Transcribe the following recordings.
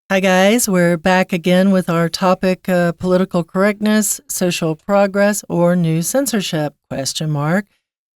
Hi guys, we're back again with our topic, political correctness, social progress, or new censorship, ?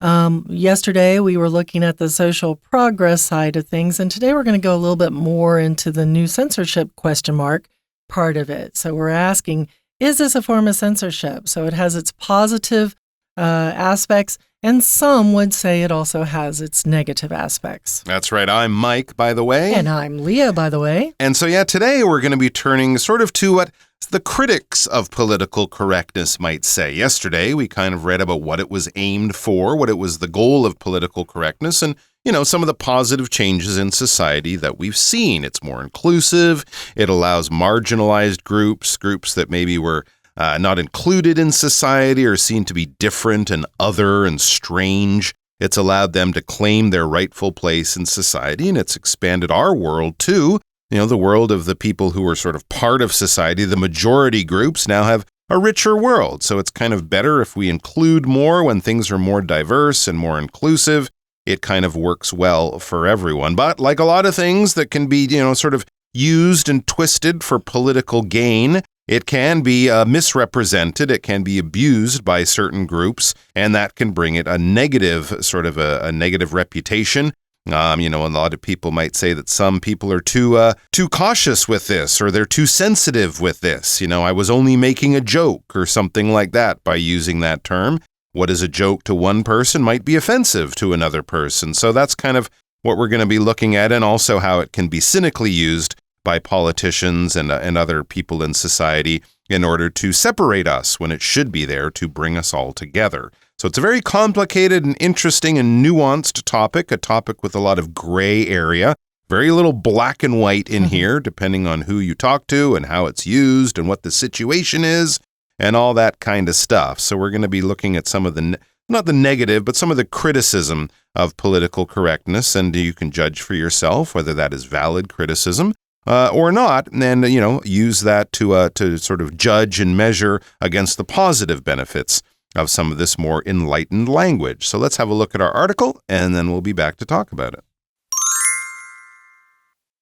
Yesterday we were looking at the social progress side of things, and today we're going to go a little bit more into the new censorship ? Part of it. So we're asking, is this a form of censorship? So it has its positive aspects, and some would say it also has its negative aspects. That's right. I'm Mike, by the way. And I'm Leah, by the way. And so, today we're going to be turning sort of to what the critics of political correctness might say. Yesterday, we kind of read about what it was aimed for, what it was the goal of political correctness, and some of the positive changes in society that we've seen. It's more inclusive. It allows marginalized groups that maybe were not included in society or seen to be different and other and strange. It's allowed them to claim their rightful place in society, and it's expanded our world too. The world of the people who are sort of part of society, the majority groups now have a richer world. So it's kind of better if we include more when things are more diverse and more inclusive. It kind of works well for everyone. But like a lot of things that can be, sort of used and twisted for political gain, it can be misrepresented, it can be abused by certain groups, and that can bring it a negative, sort of a negative reputation. A lot of people might say that some people are too cautious with this, or they're too sensitive with this. I was only making a joke or something like that by using that term. What is a joke to one person might be offensive to another person. So that's kind of what we're going to be looking at, and also how it can be cynically used by politicians and other people in society in order to separate us when it should be there to bring us all together. So it's a very complicated and interesting and nuanced topic, a topic with a lot of gray area, very little black and white in here, depending on who you talk to and how it's used and what the situation is and all that kind of stuff. So we're going to be looking at some of the, not the negative, but some of the criticism of political correctness, and you can judge for yourself whether that is valid criticism or not, and use that to sort of judge and measure against the positive benefits of some of this more enlightened language. So let's have a look at our article, and then we'll be back to talk about it.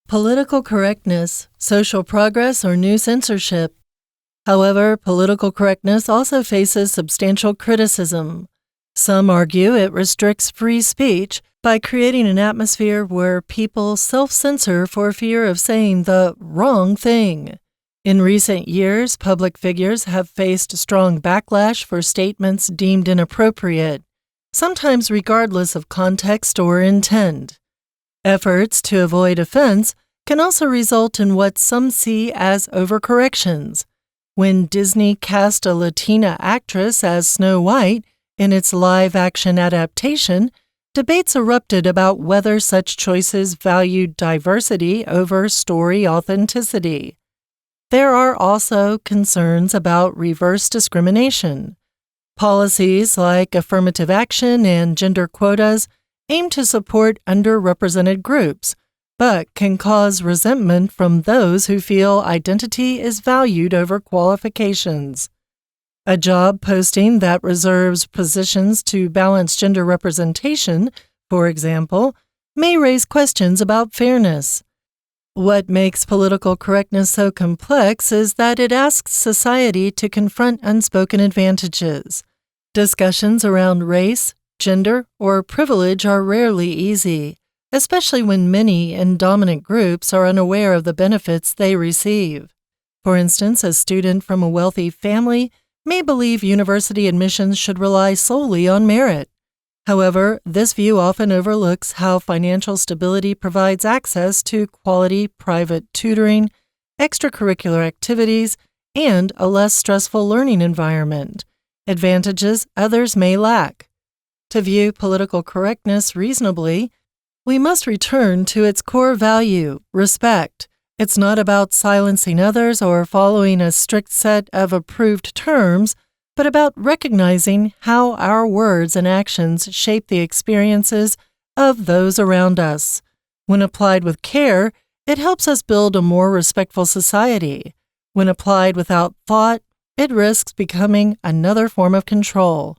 Political correctness, social progress, or new censorship. However, political correctness also faces substantial criticism. Some argue it restricts free speech by creating an atmosphere where people self-censor for fear of saying the wrong thing. In recent years, public figures have faced strong backlash for statements deemed inappropriate, sometimes regardless of context or intent. Efforts to avoid offense can also result in what some see as overcorrections. When Disney cast a Latina actress as Snow White in its live-action adaptation, debates erupted about whether such choices valued diversity over story authenticity. There are also concerns about reverse discrimination. Policies like affirmative action and gender quotas aim to support underrepresented groups, but can cause resentment from those who feel identity is valued over qualifications. A job posting that reserves positions to balance gender representation, for example, may raise questions about fairness. What makes political correctness so complex is that it asks society to confront unspoken advantages. Discussions around race, gender, or privilege are rarely easy, especially when many in dominant groups are unaware of the benefits they receive. For instance, a student from a wealthy family may believe university admissions should rely solely on merit. However, this view often overlooks how financial stability provides access to quality private tutoring, extracurricular activities, and a less stressful learning environment, advantages others may lack. To view political correctness reasonably, we must return to its core value, respect. It's not about silencing others or following a strict set of approved terms, but about recognizing how our words and actions shape the experiences of those around us. When applied with care, it helps us build a more respectful society. When applied without thought, it risks becoming another form of control.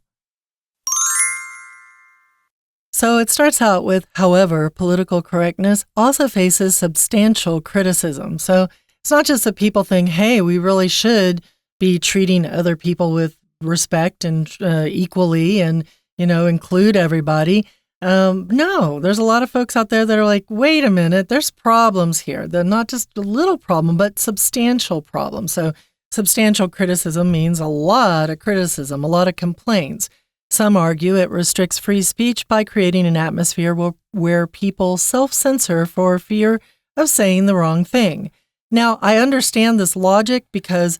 So it starts out with, however, political correctness also faces substantial criticism. So it's not just that people think, hey, we really should be treating other people with respect and equally and, include everybody. No, there's a lot of folks out there that are like, wait a minute, there's problems here. They're not just a little problem, but substantial problems. So substantial criticism means a lot of criticism, a lot of complaints. Some argue it restricts free speech by creating an atmosphere where people self-censor for fear of saying the wrong thing. Now, I understand this logic because,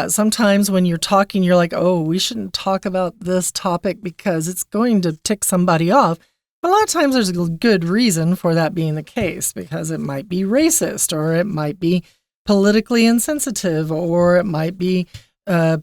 sometimes when you're talking, you're like, oh, we shouldn't talk about this topic because it's going to tick somebody off. But a lot of times there's a good reason for that being the case because it might be racist or it might be politically insensitive or it might be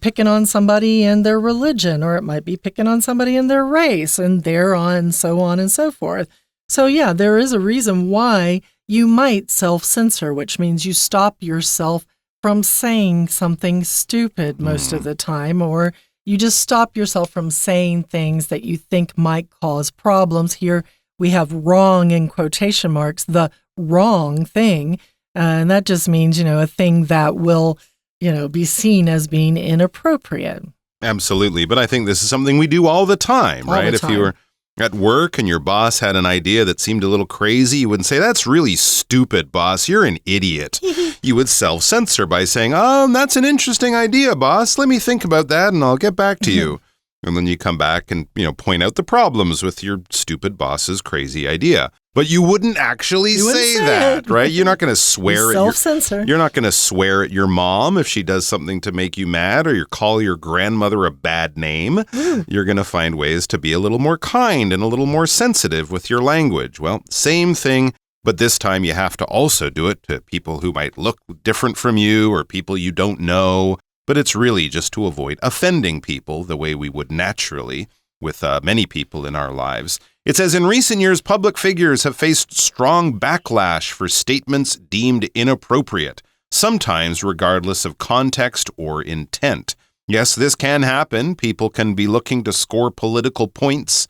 picking on somebody and their religion or it might be picking on somebody and their race and thereon, so on and so forth. So there is a reason why you might self-censor, which means you stop yourself from saying something stupid most of the time, or you just stop yourself from saying things that you think might cause problems. Here we have wrong in quotation marks, the wrong thing. And that just means, a thing that will, be seen as being inappropriate. Absolutely. But I think this is something we do all the time, right? If you were at work and your boss had an idea that seemed a little crazy, you wouldn't say, that's really stupid, boss. You're an idiot. You would self-censor by saying, oh, that's an interesting idea, boss. Let me think about that and I'll get back to you. And then you come back and, point out the problems with your stupid boss's crazy idea. But you wouldn't actually say that, right? You're not going to swear you're not going to swear at your mom if she does something to make you mad, or you call your grandmother a bad name. You're going to find ways to be a little more kind and a little more sensitive with your language. Well, same thing, but this time you have to also do it to people who might look different from you or people you don't know. But it's really just to avoid offending people the way we would naturally with many people in our lives. It says, in recent years, public figures have faced strong backlash for statements deemed inappropriate, sometimes regardless of context or intent. Yes, this can happen. People can be looking to score political points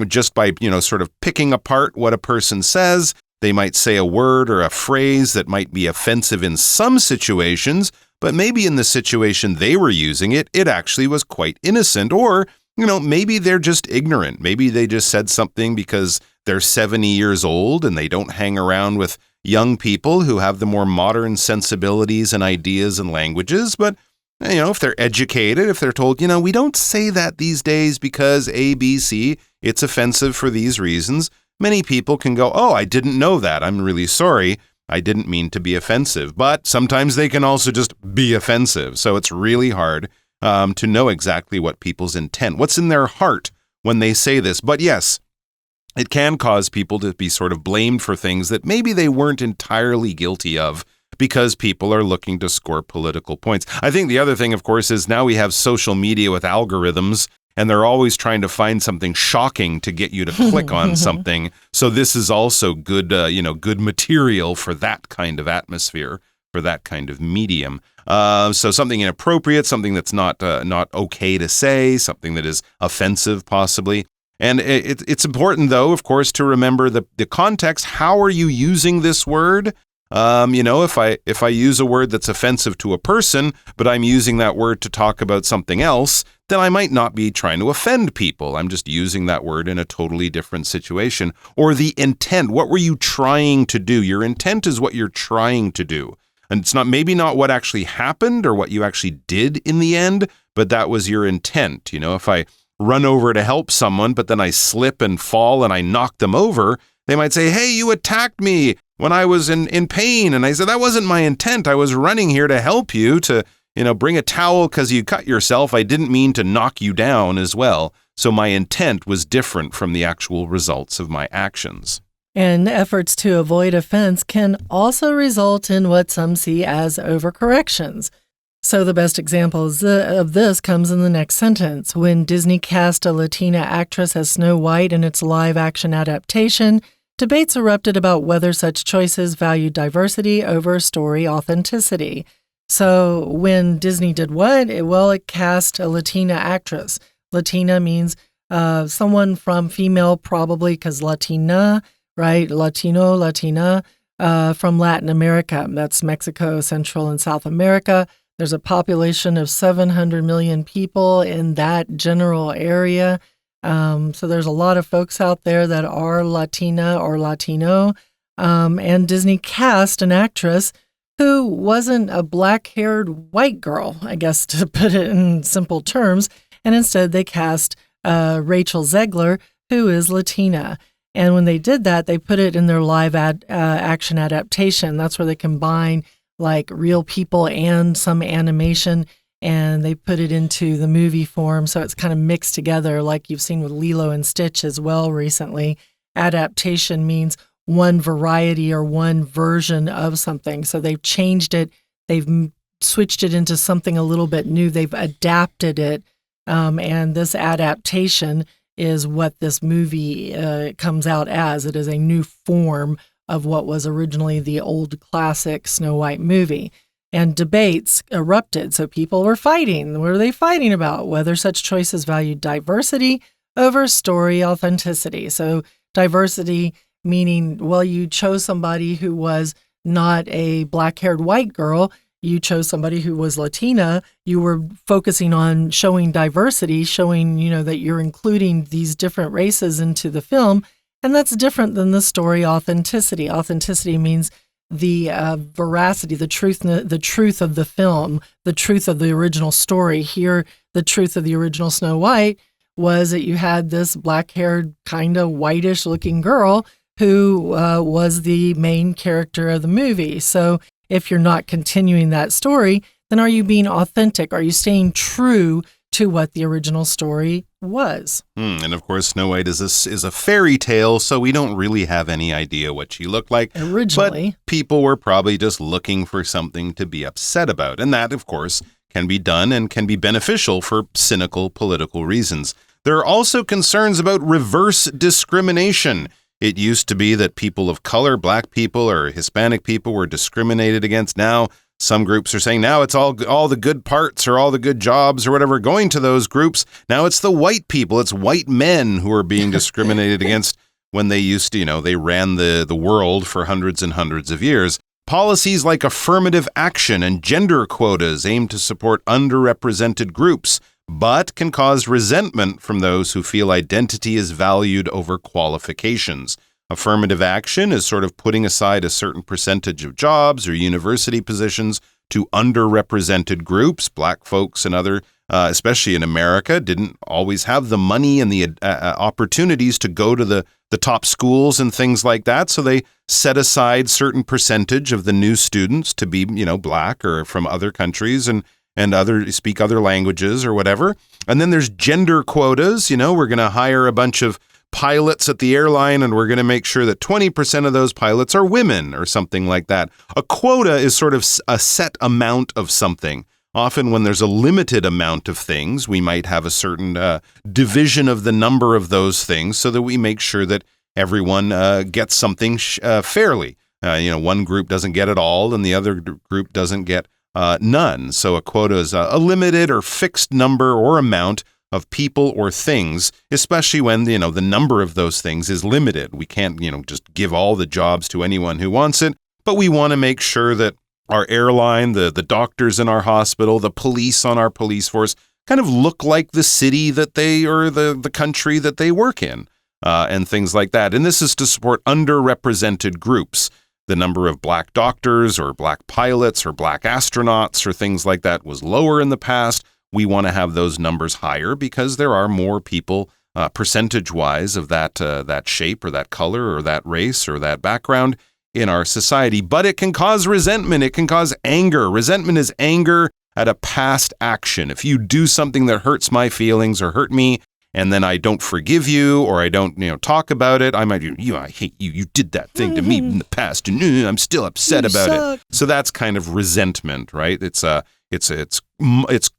just by, sort of picking apart what a person says. They might say a word or a phrase that might be offensive in some situations, but maybe in the situation they were using it, it actually was quite innocent, or maybe they're just ignorant. Maybe they just said something because they're 70 years old and they don't hang around with young people who have the more modern sensibilities and ideas and languages. But, if they're educated, if they're told, we don't say that these days because A, B, C, it's offensive for these reasons, many people can go, oh, I didn't know that. I'm really sorry. I didn't mean to be offensive. But sometimes they can also just be offensive. So it's really hard to know exactly what people's intent, what's in their heart when they say this. But yes, it can cause people to be sort of blamed for things that maybe they weren't entirely guilty of because people are looking to score political points. I think the other thing, of course, is now we have social media with algorithms, and they're always trying to find something shocking to get you to click on something. So this is also good, good material for that kind of atmosphere, for that kind of medium. So something inappropriate, something that's not okay to say, something that is offensive possibly. And it's important, though, of course, to remember the context. How are you using this word? If I use a word that's offensive to a person, but I'm using that word to talk about something else, then I might not be trying to offend people. I'm just using that word in a totally different situation. Or the intent. What were you trying to do? Your intent is what you're trying to do. And it's maybe not what actually happened or what you actually did in the end, but that was your intent. If I run over to help someone, but then I slip and fall and I knock them over, they might say, hey, you attacked me when I was in pain. And I said, that wasn't my intent. I was running here to help you, to, bring a towel because you cut yourself. I didn't mean to knock you down as well. So my intent was different from the actual results of my actions. And efforts to avoid offense can also result in what some see as overcorrections. So the best example of this comes in the next sentence. When Disney cast a Latina actress as Snow White in its live-action adaptation, debates erupted about whether such choices valued diversity over story authenticity. So when Disney did what? It cast a Latina actress. Latina means someone from female, probably because Latina, right? Latino, Latina, from Latin America. That's Mexico, Central and South America. There's a population of 700 million people in that general area. So there's a lot of folks out there that are Latina or Latino. And Disney cast an actress who wasn't a black-haired white girl, I guess, to put it in simple terms. And instead they cast Rachel Zegler, who is Latina. And when they did that, they put it in their live action adaptation. That's where they combine like real people and some animation, and they put it into the movie form. So it's kind of mixed together like you've seen with Lilo and Stitch as well recently. Adaptation means one variety or one version of something. So they've changed it. They've switched it into something a little bit new. They've adapted it. And this adaptation is what this movie comes out as. It is a new form of what was originally the old classic Snow White movie. And debates erupted. So people were fighting. What are they fighting about? Whether such choices valued diversity over story authenticity. So diversity meaning, well, you chose somebody who was not a black-haired white girl. You chose somebody who was Latina. You were focusing on showing diversity, showing, that you're including these different races into the film. And that's different than the story authenticity. Authenticity means the veracity, the truth of the film, the truth of the original story. Here, the truth of the original Snow White was that you had this black-haired, kind of whitish-looking girl who was the main character of the movie. So if you're not continuing that story, then are you being authentic? Are you staying true to what the original story was? And of course, Snow White is a fairy tale, so we don't really have any idea what she looked like. Originally. But people were probably just looking for something to be upset about. And that, of course, can be done and can be beneficial for cynical political reasons. There are also concerns about reverse discrimination. It used to be that people of color, black people or Hispanic people were discriminated against. Now, some groups are saying now it's all the good parts or all the good jobs or whatever going to those groups. Now it's the white people, it's white men who are being discriminated against when they used to, they ran the world for hundreds and hundreds of years. Policies like affirmative action and gender quotas aim to support underrepresented groups, but can cause resentment from those who feel identity is valued over qualifications. Affirmative action is sort of putting aside a certain percentage of jobs or university positions to underrepresented groups. Black folks and other, especially in America, didn't always have the money and the opportunities to go to the top schools and things like that. So they set aside certain percentage of the new students to be, black or from other countries and speak other languages or whatever. And then there's gender quotas. We're going to hire a bunch of pilots at the airline and we're going to make sure that 20% of those pilots are women or something like that. A quota is sort of a set amount of something. Often when there's a limited amount of things, we might have a certain division of the number of those things so that we make sure that everyone gets something fairly. One group doesn't get it all and the other group doesn't get none. So a quota is a limited or fixed number or amount of people or things, especially when, the number of those things is limited. We can't, just give all the jobs to anyone who wants it, but we want to make sure that our airline, the doctors in our hospital, the police on our police force kind of look like the city that they, or the country that they work in, and things like that. And this is to support underrepresented groups. The number of black doctors or black pilots or black astronauts or things like that was lower in the past. We want to have those numbers higher because there are more people percentage-wise of that shape or that color or that race or that background in our society. But it can cause resentment. It can cause anger. Resentment is anger at a past action. If you do something that hurts my feelings or hurt me, and then I don't forgive you or I don't, talk about it, I might, I hate you. You did that thing to me in the past, and I'm still upset about it. So that's kind of resentment, right? It's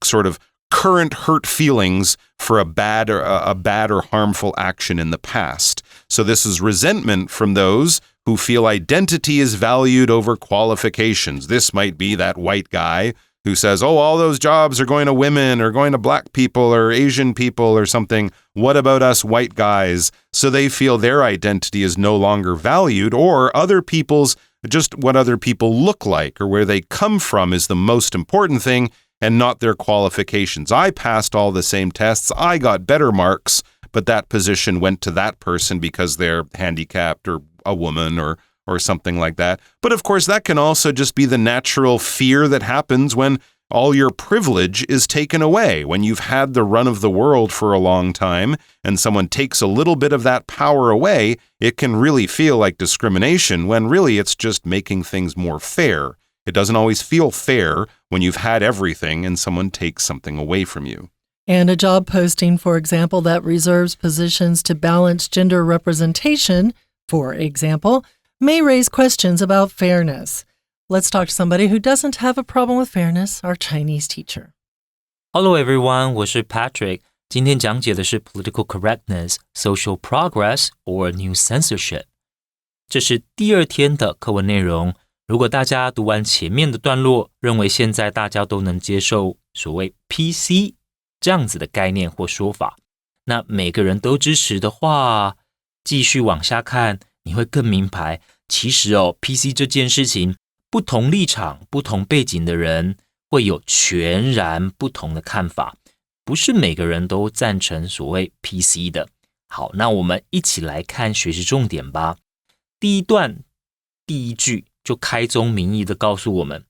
sort of current hurt feelings for a bad or harmful action in the past. So this is resentment from those who feel identity is valued over qualifications. This might be that white guy who says, all those jobs are going to women or going to black people or Asian people or something. What about us white guys? So they feel their identity is no longer valued, or other people's Just what other people look like or where they come from is the most important thing and not their qualifications. I passed all the same tests. I got better marks, but that position went to that person because they're handicapped or a woman or something like that. But of course, that can also just be the natural fear that happens when all your privilege is taken away. When you've had the run of the world for a long time and someone takes a little bit of that power away, it can really feel like discrimination when really it's just making things more fair. It doesn't always feel fair when you've had everything and someone takes something away from you. And a job posting, for example, that reserves positions to balance gender representation, for example, may raise questions about fairness. Let's talk to somebody who doesn't have a problem with fairness, our Chinese teacher. Hello everyone, 我是 Patrick. 今天讲解的是 Political Correctness, Social Progress, or New Censorship. 这是第2天的课文内容。如果大家读完前面的段落，认为现在大家都能接受所谓 PC 这样子的概念或说法，那每个人都支持的话，继续往下看，你会更明白，其实PC 这件事情，不同立场、不同背景的人会有全然不同的看法，不是每个人都赞成所谓 PC 的。好，那我们一起来看学习重点吧。第一段第一句就开宗明义的告诉我们，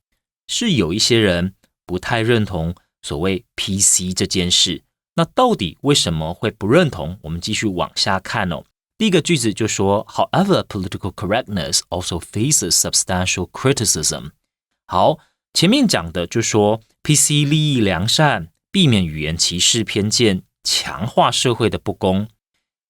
是有一些人不太认同所谓 PC 这件事。那到底为什么会不认同？我们继续往下看哦。第一个句子就说 However, political correctness also faces substantial criticism. 好，前面讲的就说 PC 利益良善，避免语言歧视偏见，强化社会的不公。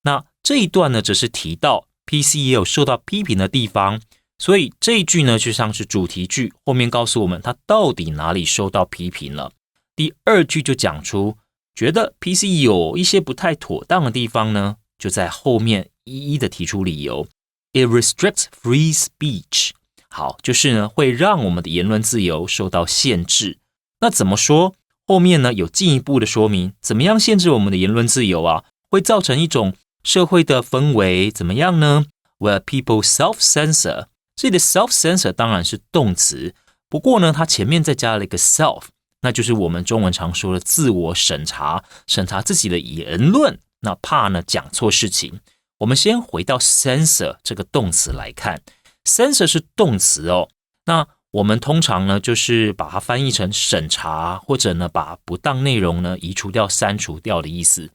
那这一段呢，则是提到 PC 也有受到批评的地方，所以这一句呢，就像是主题句，后面告诉我们它到底哪里受到批评了。第2句就讲出，觉得 PC 有一些不太妥当的地方呢，就在后面一一的提出理由。It restricts free speech. 好，就是呢，会让我们的言论自由受到限制。那怎么说？后面呢，有进一步的说明，怎么样限制我们的言论自由啊？会造成一种社会的氛围，怎么样呢？ Where people self-censor. 这里的 self-censor 当然是动词，不过呢，它前面再加了一个 self， 那就是我们中文常说的自我审查，审查自己的言论，那怕呢讲错事情。我们先回到 censor 这个动词来看， censor 是动词哦，那我们通常呢就是把它翻译成审查，或者呢把不当内容呢移除掉、删除掉的意思。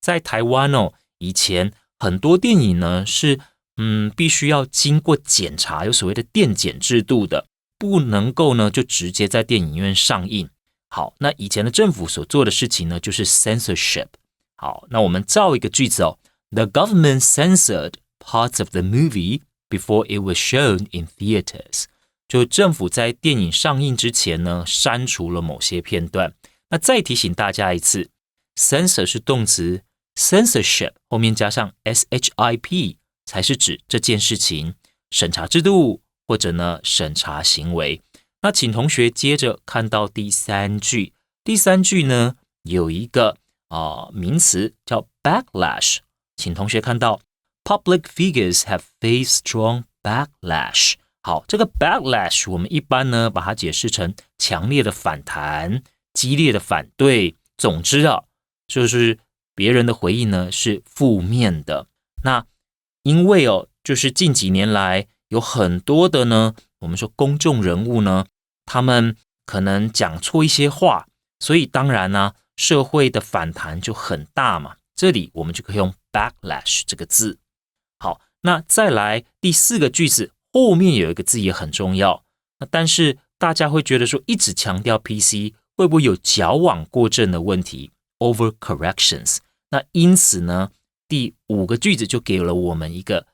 在台湾哦，以前很多电影呢是必须要经过检查，有所谓的电检制度的，不能够呢就直接在电影院上映。好，那以前的政府所做的事情呢就是 censorship。好，那我们造一个句子哦。The government censored parts of the movie before it was shown in theaters. 就政府在电影上映之前呢，删除了某些片段。那再提醒大家一次 ，censor 是动词 ，censorship 后面加上 ship 才是指这件事情审查制度或者呢审查行为。那请同学接着看到第3句，第3句呢有一个名词叫 backlash。请同学看到 Public figures have faced strong backlash. 好，这个 backlash 我们一般呢把它解释成强烈的反弹、激烈的反对。总之啊，就是别人的回应呢是负面的。那因为就是近几年来有很多的呢，我们说公众人物呢，他们可能讲错一些话，所以当然呢，社会的反弹就很大嘛。这里我们就可以用 backlash 这个字。好，那再来第4个句子，后面有一个字也很重要。但是大家会觉得说，一直强调 PC 会不会有矫枉过正的问题 overcorrections。那因此呢，第5个句子就给了我们一个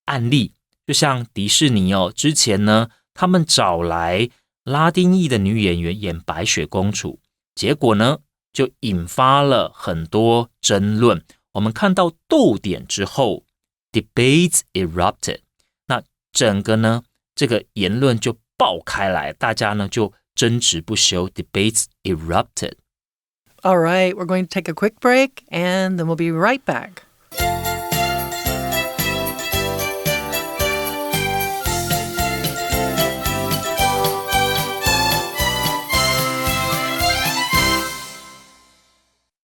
案例，就像迪士尼之前呢，他们找来拉丁裔的女演员演白雪公主，结果呢就引发了很多争论。我们看到逗点之后 debates erupted， 那整个呢这个言论就爆开来，大家呢就争执不休， debates erupted。 All right, we're going to take a quick break and then we'll be right back.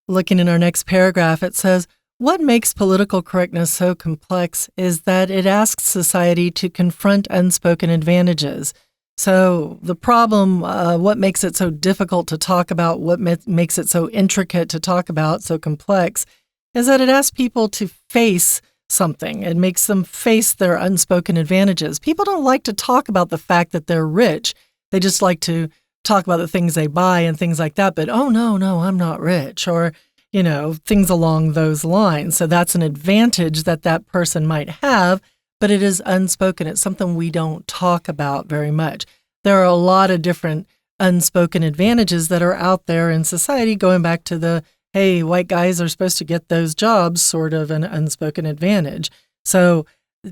looking in our next paragraph, it says, what makes political correctness so complex is that it asks society to confront unspoken advantages. So the problem, what makes it so difficult to talk about, what makes it so intricate to talk about, so complex, is that it asks people to face something. It makes them face their unspoken advantages. People don't like to talk about the fact that they're rich. They just like to talk about the things they buy and things like that. But, oh, no, I'm not rich. Or, things along those lines. So that's an advantage that person might have, but it is unspoken. It's something we don't talk about very much. There are a lot of different unspoken advantages that are out there in society, going back to the, hey, white guys are supposed to get those jobs, sort of an unspoken advantage. So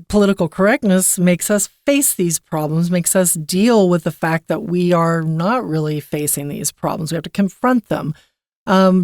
political correctness makes us face these problems, makes us deal with the fact that we are not really facing these problems. We have to confront them.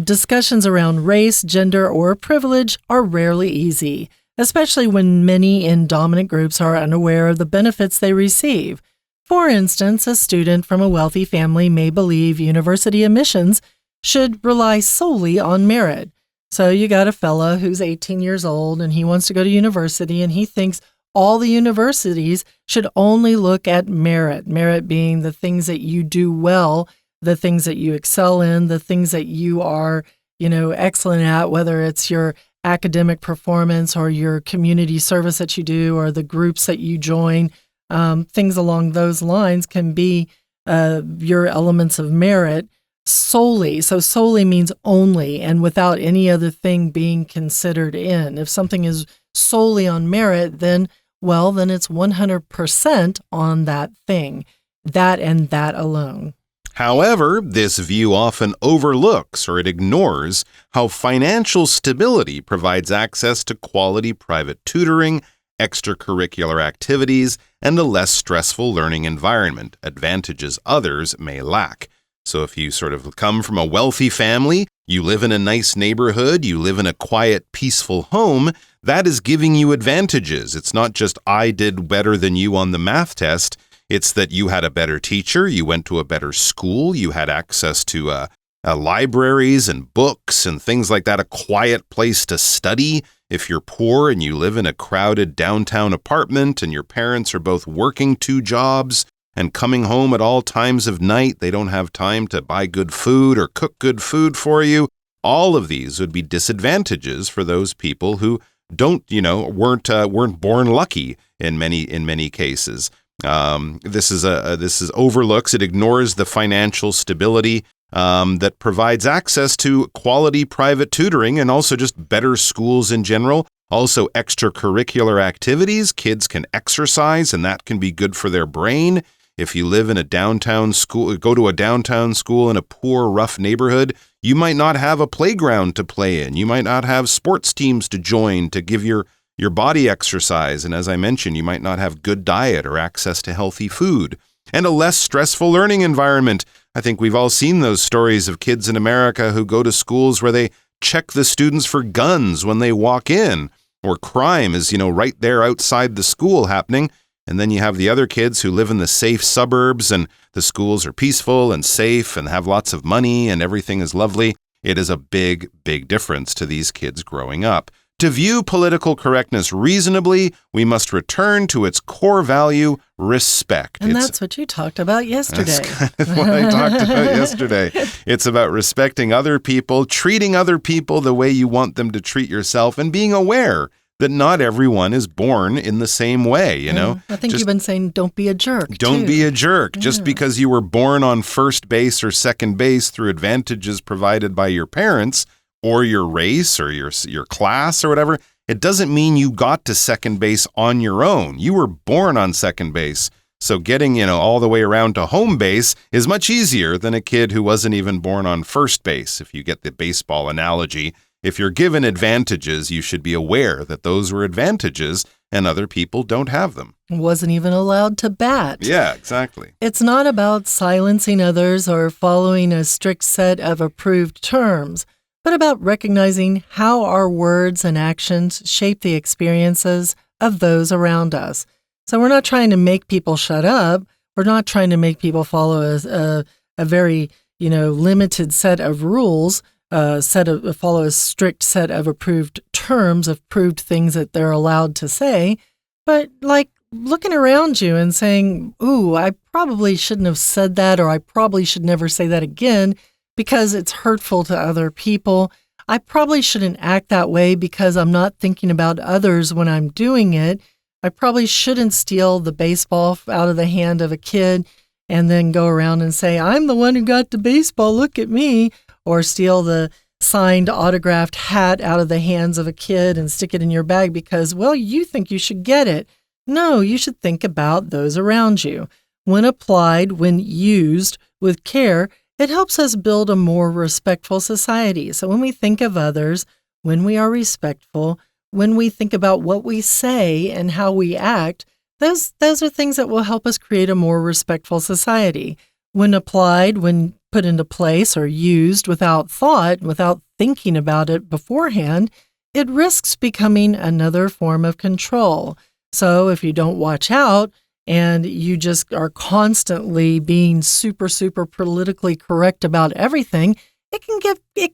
Discussions around race, gender, or privilege are rarely easy, especially when many in dominant groups are unaware of the benefits they receive. For instance, a student from a wealthy family may believe university admissions should rely solely on merit. So you got a fella who's 18 years old and he wants to go to university and he thinks all the universities should only look at merit. Merit being the things that you do well, the things that you excel in, the things that you are, excellent at, whether it's your academic performance or your community service that you do or the groups that you join. Things along those lines can be your elements of merit solely. So solely means only and without any other thing being considered in. If something is solely on merit, then it's 100% on that thing, that and that alone. However, this view often overlooks or it ignores how financial stability provides access to quality private tutoring, extracurricular activities, and a less stressful learning environment, advantages others may lack. So if you sort of come from a wealthy family, you live in a nice neighborhood, you live in a quiet, peaceful home, that is giving you advantages. It's not just I did better than you on the math test. It's that you had a better teacher, you went to a better school, you had access to libraries and books and things like that, a quiet place to study. If you're poor and you live in a crowded downtown apartment and your parents are both working 2 jobs and coming home at all times of night, they don't have time to buy good food or cook good food for you. All of these would be disadvantages for those people who weren't born lucky in many cases. This is overlooks, it ignores the financial stability that provides access to quality private tutoring and also just better schools in general. Also extracurricular activities, kids can exercise and that can be good for their brain. If you live in a downtown school, go to a downtown school in a poor, rough neighborhood, you might not have a playground to play in. You might not have sports teams to join to give your body exercise. And as I mentioned, you might not have good diet or access to healthy food. And a less stressful learning environment. I think we've all seen those stories of kids in America who go to schools where they check the students for guns when they walk in, or crime is, right there outside the school happening. And then you have the other kids who live in the safe suburbs and the schools are peaceful and safe and have lots of money and everything is lovely. It is a big, big difference to these kids growing up. To view political correctness reasonably, we must return to its core value, respect. And that's what you talked about yesterday. That's kind of what I talked about yesterday. It's about respecting other people, treating other people the way you want them to treat yourself, and being aware that not everyone is born in the same way, I think you've been saying don't be a jerk. Don't be a jerk. Just because you were born on first base or second base through advantages provided by your parents or your race or your class or whatever, it doesn't mean you got to second base on your own. You were born on second base. So getting, all the way around to home base is much easier than a kid who wasn't even born on first base, if you get the baseball analogy. If you're given advantages, you should be aware that those were advantages and other people don't have them. Wasn't even allowed to bat. Yeah, exactly. It's not about silencing others or following a strict set of approved terms, but about recognizing how our words and actions shape the experiences of those around us. So we're not trying to make people shut up. We're not trying to make people follow a very, limited set of rules. follow a strict set of approved terms, approved things that they're allowed to say. But like looking around you and saying, ooh, I probably shouldn't have said that, or I probably should never say that again because it's hurtful to other people. I probably shouldn't act that way because I'm not thinking about others when I'm doing it. I probably shouldn't steal the baseball out of the hand of a kid and then go around and say, I'm the one who got the baseball, look at me. Or steal the signed autographed hat out of the hands of a kid and stick it in your bag because, well, you think you should get it. No, you should think about those around you. When applied, when used with care, it helps us build a more respectful society. So when we think of others, when we are respectful, when we think about what we say and how we act, those are things that will help us create a more respectful society. When applied, when put into place or used without thought, without thinking about it beforehand, it risks becoming another form of control. So if you don't watch out and you just are constantly being super, super politically correct about everything, it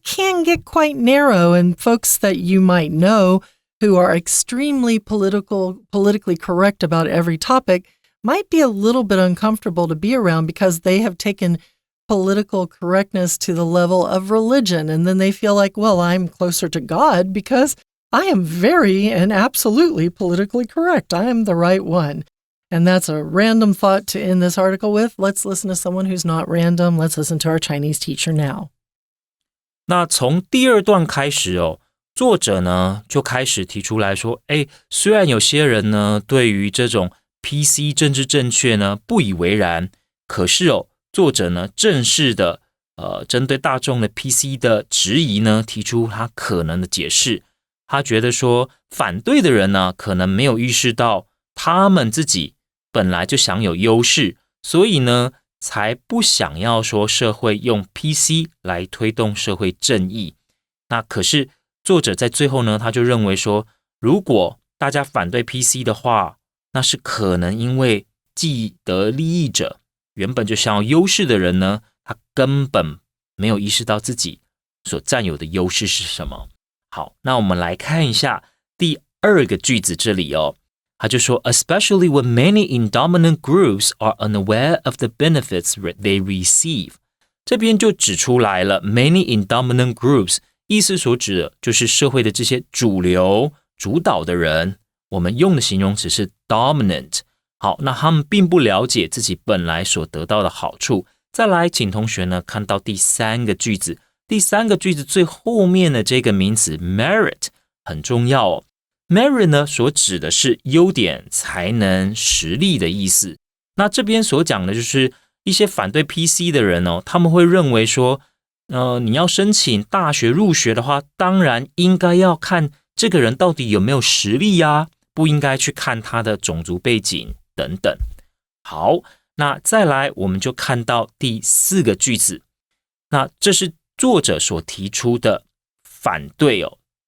can get quite narrow. And folks that you might know who are extremely politically correct about every topic might be a little bit uncomfortable to be around because they have taken political correctness to the level of religion. And then they feel like, well, I'm closer to God because I am very and absolutely politically correct. I am the right one. And that's a random thought to end this article with. Let's listen to someone who's not random. Let's listen to our Chinese teacher now. 那从第二段开始作者呢就开始提出来说，虽然有些人呢对于这种 PC 政治正确呢不以为然，可是作者呢正式的针对大众的 PC 的质疑呢提出他可能的解释。他觉得说反对的人呢可能没有意识到他们自己本来就享有优势，所以呢才不想要说社会用 PC 来推动社会正义。那可是作者在最后呢他就认为说，如果大家反对 PC 的话，那是可能因为既得利益者原本就享有优势的人呢，他根本没有意识到自己所占有的优势是什么。好，那我们来看一下第二个句子这里他就说 especially when many in dominant groups are unaware of the benefits they receive。 这边就指出来了 many in dominant groups， 意思所指的就是社会的这些主流主导的人，我们用的形容词是 dominant。 好，那他们并不了解自己本来所得到的好处。再来请同学呢看到第三个句子，第三个句子最后面的这个名词 merit 很重要merit 呢所指的是优点、才能、实力的意思。那这边所讲的就是一些反对 PC 的人他们会认为说你要申请大学入学的话，当然应该要看这个人到底有没有实力啊，不应该去看他的种族背景等等。好，那再来我们就看到第四个句子，那这是作者所提出的反对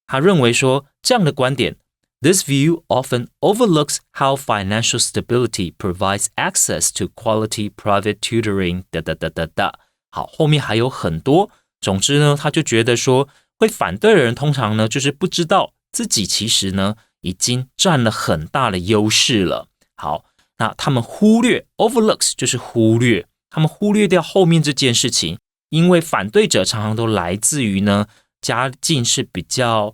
他认为说这样的观点This view often overlooks how financial stability provides access to quality private tutoring 好，后面还有很多。总之呢，他就觉得说会反对的人通常呢就是不知道自己其实呢已经占了很大的优势了。好，那他们忽略 overlooks 就是忽略，他们忽略掉后面这件事情，因为反对者常常都来自于呢家境是比较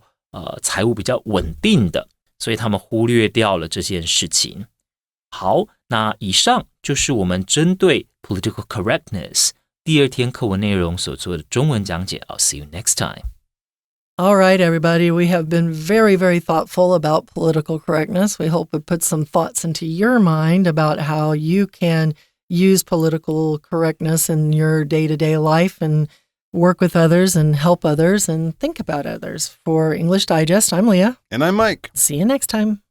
财务比较稳定的，所以他们忽略掉了这件事情。好，那以上就是我们针对 political correctness 第二天课文内容所做的中文讲解。I'll see you next time. All right, everybody, we have been very, very thoughtful about political correctness. We hope it puts some thoughts into your mind about how you can use political correctness in your day-to-day life and work with others and help others and think about others. For English Digest, I'm Leah. And I'm Mike. See you next time.